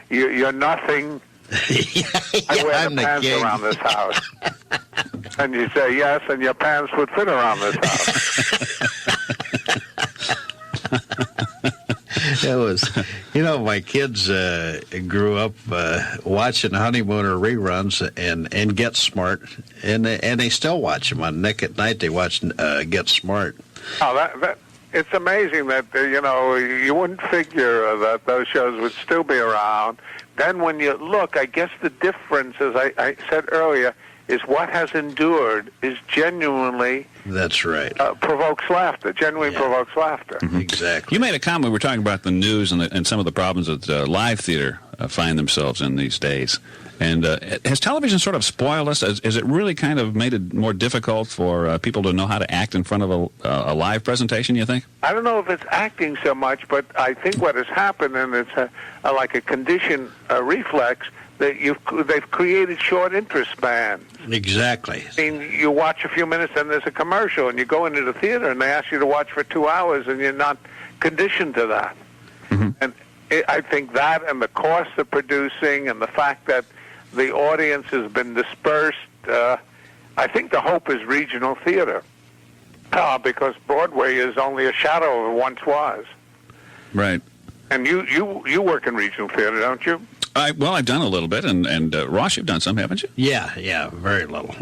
you're nothing. I wear the pants around this house. And you say, yes, and your pants would fit around this house. It was, my kids grew up watching Honeymooner reruns and Get Smart, and they still watch them on Nick at Night. They watch Get Smart. Oh, it's amazing that you wouldn't figure that those shows would still be around. then when you look, I guess the difference, as I said earlier, is what has endured is genuinely... That's right. Provokes laughter, genuinely provokes laughter. Mm-hmm. Exactly. You made a comment, we were talking about the news and some of the problems that live theater find themselves in these days. And has television sort of spoiled us? Has it really kind of made it more difficult for people to know how to act in front of a live presentation, you think? I don't know if it's acting so much, but I think what has happened, and it's like a conditioned reflex, that they've created short interest spans. Exactly. I mean, you watch a few minutes and there's a commercial, and you go into the theater and they ask you to watch for 2 hours, and you're not conditioned to that. Mm-hmm. And I think that and the cost of producing and the fact that the audience has been dispersed, I think the hope is regional theater, because Broadway is only a shadow of it once was. Right. And you work in regional theater, don't you? I've done a little bit, and Ross, you've done some, haven't you? Yeah, very little.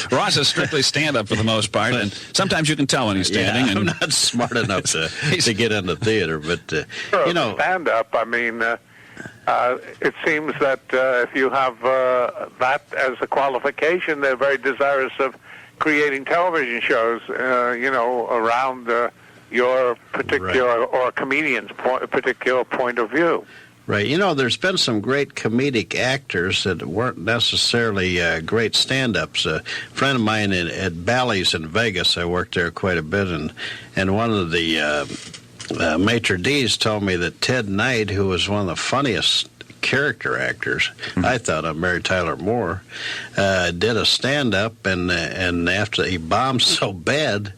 Ross is strictly stand-up for the most part, and sometimes you can tell when he's standing. Yeah, I'm not smart enough to get into theater, but, stand-up, I mean, it seems that if you have that as a qualification, they're very desirous of creating television shows, around your particular or a comedian's particular point of view. Right. There's been some great comedic actors that weren't necessarily great stand-ups. A friend of mine at Bally's in Vegas, I worked there quite a bit, and one of the maitre d's told me that Ted Knight, who was one of the funniest character actors, I thought, of Mary Tyler Moore, did a stand-up, and after he bombed so bad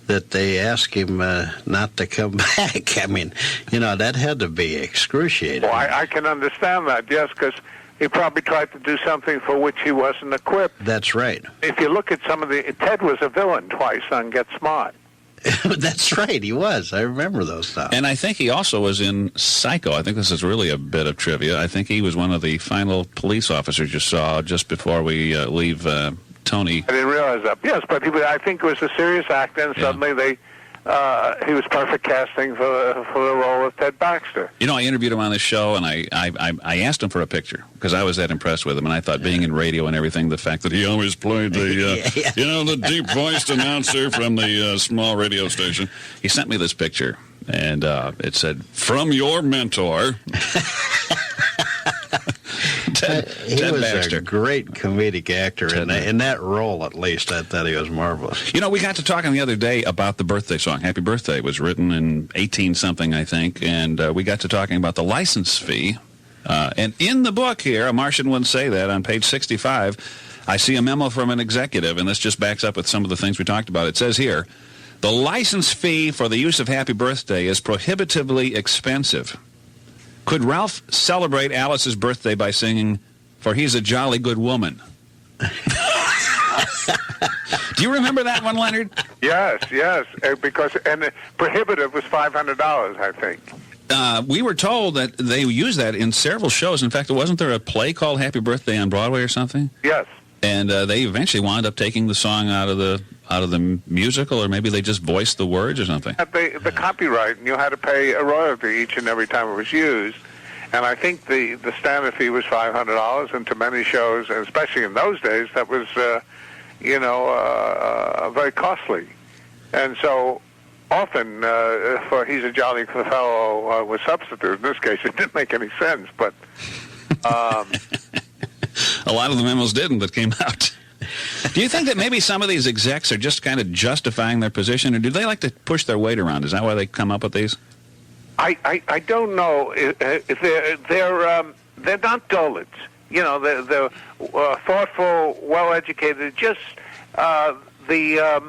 that they asked him not to come back. I mean, that had to be excruciating. Well, I can understand that, yes, because he probably tried to do something for which he wasn't equipped. That's right. If you look at Ted was a villain twice on Get Smart. That's right, he was. I remember those stuff. And I think he also was in Psycho. I think this is really a bit of trivia. I think he was one of the final police officers you saw just before we leave Tony. I didn't realize that. Yes, but I think it was a serious actor, and suddenly he was perfect casting for the role of Ted Baxter. I interviewed him on the show, and I asked him for a picture because I was that impressed with him, and I thought being in radio and everything, the fact that he always played the the deep-voiced announcer from the small radio station. He sent me this picture, and it said, "From your mentor." He was Baxter. A great comedic actor, in that role, at least. I thought he was marvelous. We got to talking the other day about the birthday song. Happy Birthday was written in 18-something, I think, and we got to talking about the license fee. And in the book here, a Martian wouldn't say that, on page 65, I see a memo from an executive, and this just backs up with some of the things we talked about. It says here, the license fee for the use of Happy Birthday is prohibitively expensive. Could Ralph celebrate Alice's birthday by singing, "For He's a Jolly Good Woman"? Do you remember that one, Leonard? Yes, because prohibitive was $500, I think. We were told that they used that in several shows. In fact, wasn't there a play called Happy Birthday on Broadway or something? Yes. And they eventually wound up taking the song out of the musical, or maybe they just voiced the words or something. The copyright, and you had to pay a royalty each and every time it was used. And I think the standard fee was $500, and to many shows, and especially in those days, that was, very costly. And so often, for He's a Jolly Fellow was substituted. In this case, it didn't make any sense, but... A lot of the memos didn't that came out. Do you think that maybe some of these execs are just kind of justifying their position, or do they like to push their weight around? Is that why they come up with these? I don't know. They're not dullards. They're thoughtful, well-educated. Just the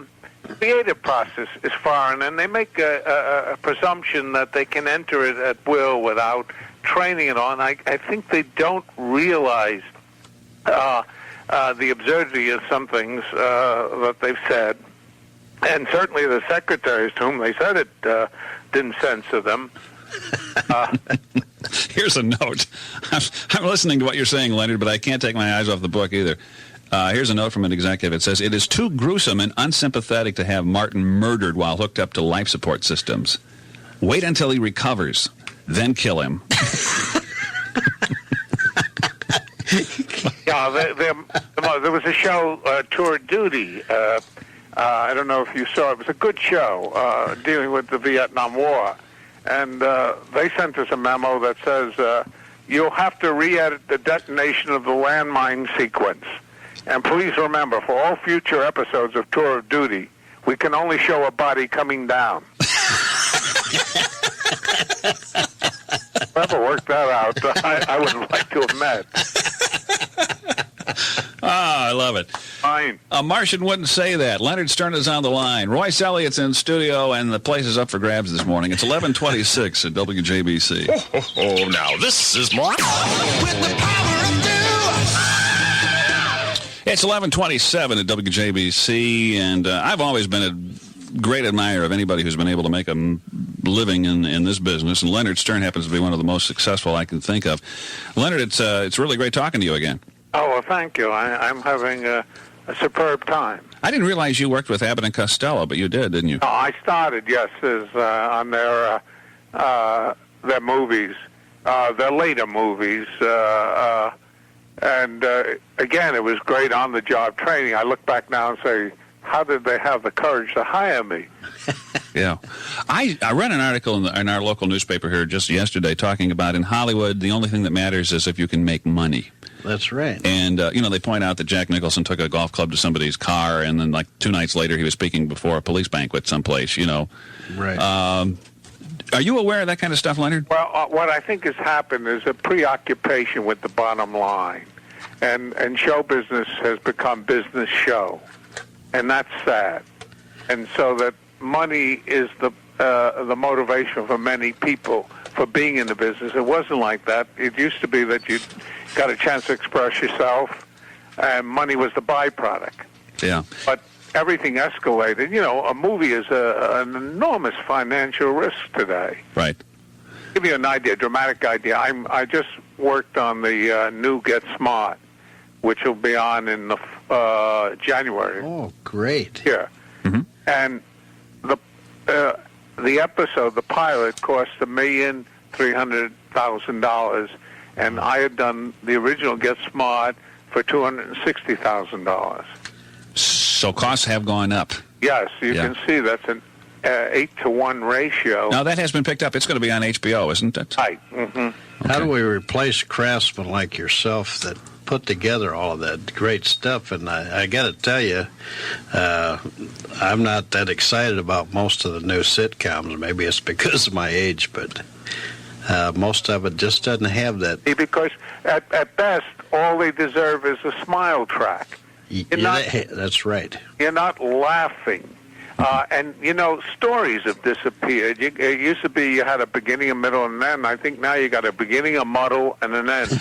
creative process is foreign, and they make a presumption that they can enter it at will without training it on. I think they don't realize the absurdity of some things that they've said. And certainly the secretaries to whom they said it didn't censor them. Here's a note. I'm listening to what you're saying, Leonard, but I can't take my eyes off the book either. Here's a note from an executive. It says, "It is too gruesome and unsympathetic to have Martin murdered while hooked up to life support systems. Wait until he recovers, then kill him." Yeah, there was a show, Tour Duty. I don't know if you saw it. It was a good show dealing with the Vietnam War. And they sent us a memo that says, you'll have to re-edit the detonation of the landmine sequence. And please remember, for all future episodes of Tour of Duty, we can only show a body coming down. Whoever worked that out, I would like to have met. I love it. Fine. A Martian wouldn't say that. Leonard Stern is on the line. Royce Elliott's in studio, and the place is up for grabs this morning. It's 11:26 at WJBC. Oh, now this is more. With the power of It's 11:27 at WJBC, and I've always been a great admirer of anybody who's been able to make a living in this business, and Leonard Stern happens to be one of the most successful I can think of. Leonard, it's really great talking to you again. Oh, well, thank you. I'm having a superb time. I didn't realize you worked with Abbott and Costello, but you did, didn't you? No, I started, yes, on their movies, their later movies, and again, it was great on-the-job training. I look back now and say, how did they have the courage to hire me? Yeah. I read an article in our local newspaper here just yesterday talking about in Hollywood, the only thing that matters is if you can make money. That's right. And, they point out that Jack Nicholson took a golf club to somebody's car, and then, 2 nights later, he was speaking before a police banquet someplace, Right. Are you aware of that kind of stuff, Leonard? Well, what I think has happened is a preoccupation with the bottom line. And show business has become business show. And that's sad. And so that money is the motivation for many people for being in the business. It wasn't like that. It used to be that you got a chance to express yourself, and money was the byproduct. Yeah. But everything escalated. A movie is an enormous financial risk today. Right. Give you an idea, a dramatic idea. I just worked on the new Get Smart, which will be on in January. Oh, great. Yeah. Mm-hmm. And the episode, the pilot, cost $1,300,000, and I had done the original Get Smart for $260,000. So costs have gone up. Yes, you can see that's an 8-to-1 ratio. Now, that has been picked up. It's going to be on HBO, isn't it? Right. Mm-hmm. Okay. How do we replace craftsmen like yourself that put together all of that great stuff? And I got to tell you, I'm not that excited about most of the new sitcoms. Maybe it's because of my age, but most of it just doesn't have that. Because at best, all they deserve is a smile track. That's right. You're not laughing. And, stories have disappeared. It used to be you had a beginning, a middle, and an end. I think now you got a beginning, a muddle, and an end.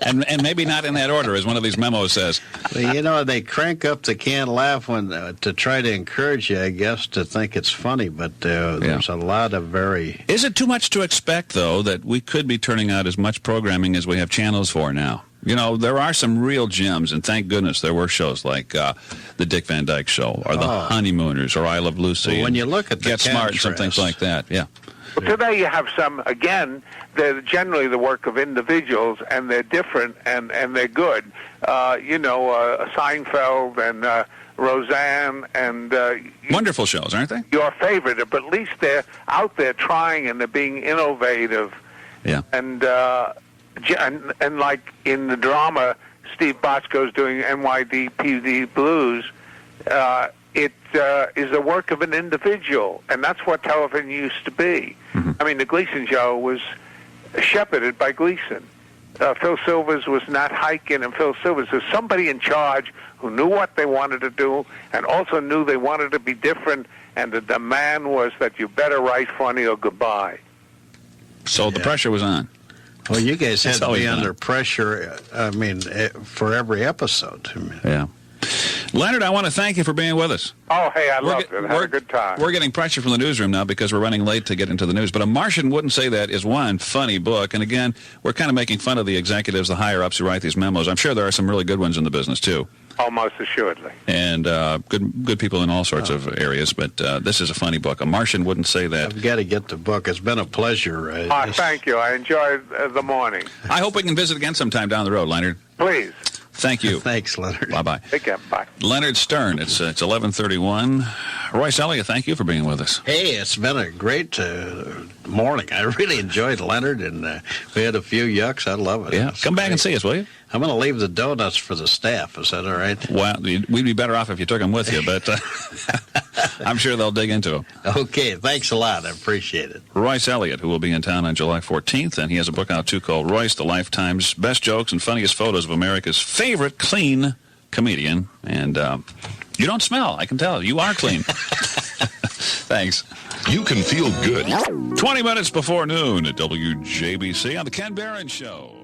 and maybe not in that order, as one of these memos says. Well, they crank up the canned laugh to try to encourage you, I guess, to think it's funny. But there's a lot of very... Is it too much to expect, though, that we could be turning out as much programming as we have channels for now? There are some real gems, and thank goodness there were shows like the Dick Van Dyke Show, or the Honeymooners, or I Love Lucy. Well, when you look at the Get Smart and some things like that, yeah. Well, today you have some, again, they're generally the work of individuals, and they're different, and they're good. Seinfeld and Roseanne and... wonderful shows, aren't they? Your favorite, but at least they're out there trying, and they're being innovative. Yeah. And like in the drama, Steve Bochco's doing NYPD Blues. It is the work of an individual, and that's what television used to be. Mm-hmm. I mean, the Gleason show was shepherded by Gleason. Phil Silvers was Nat Hiken, and Phil Silvers was somebody in charge who knew what they wanted to do and also knew they wanted to be different, and the demand was that you better write funny or goodbye. So the pressure was on. Well, you guys had to be under pressure, for every episode. Yeah. Leonard, I want to thank you for being with us. Oh, hey, I loved it. Had a good time. We're getting pressure from the newsroom now because we're running late to get into the news. But A Martian Wouldn't Say That is one funny book. And again, we're kind of making fun of the executives, the higher-ups who write these memos. I'm sure there are some really good ones in the business, too. Almost assuredly. And good people in all sorts of areas, but this is a funny book. A Martian wouldn't say that. I've got to get the book. It's been a pleasure. Thank you. I enjoyed the morning. I hope we can visit again sometime down the road, Leonard. Please. Thank you. Thanks, Leonard. Bye-bye. Take care. Bye. Leonard Stern. It's 11:31. Royce, Elliott, thank you for being with us. Hey, it's been a great morning. I really enjoyed Leonard, and we had a few yucks. I love it. Yeah, come back and see us, will you? I'm going to leave the donuts for the staff. Is that all right? Well, we'd be better off if you took them with you, but I'm sure they'll dig into them. Okay, thanks a lot. I appreciate it. Royce Elliott, who will be in town on July 14th, and he has a book out, too, called Royce, the Lifetime's Best Jokes and Funniest Photos of America's Favorite Clean Comedian. And you don't smell. I can tell. You are clean. Thanks. You can feel good. 20 minutes before noon at WJBC on The Ken Behrens Show.